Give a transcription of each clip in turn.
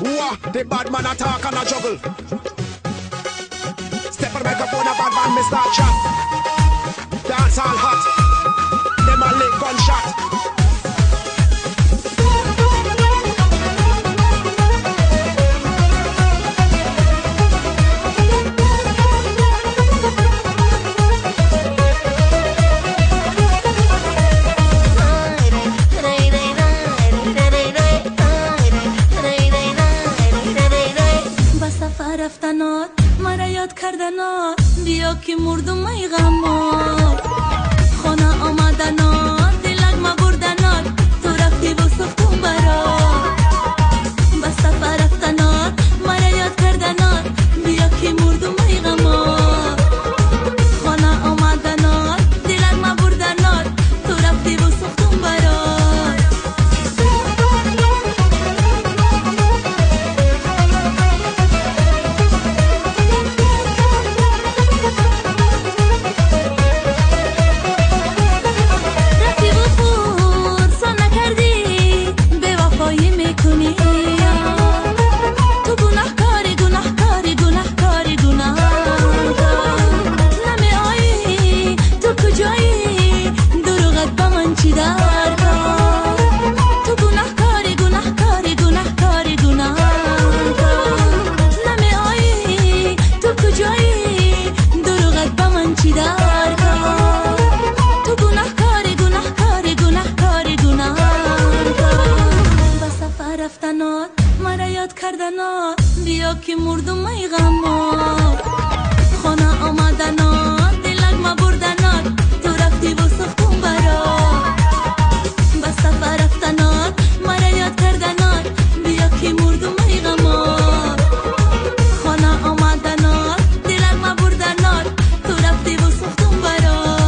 Wah, the bad man attack and a juggle. Step on the microphone, a bad man, me start chat. Dance all hot. Them a lick gunshot. رفتنات مرا یاد کردنات بیا که مردم ای غمات خانه آمدنات دلک ما بردنات تو رفتی و سختم برات بس سفر رفتنات مرا یاد کردنات بیا که مردم ای غمات خانه آمدنات دلک ما بردنات تو رفتی و سختم برات رفتنات مرا یاد کردنات بیا که مردم ای غمات خانه آمدنات دلک ما بردنات تو رفتی و سختم برات بس سفر رفتنات مرا یاد کردنات بیا که مردم ای غمات خانه آمدنات دلک ما بردنات تو رفتی و سختم برات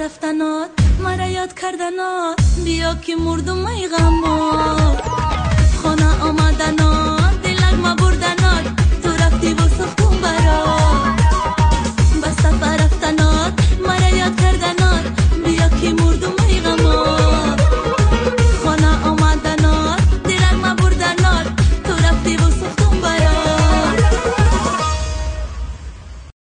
رفتنات مرا یاد کردنات بیا که مردم ای غمات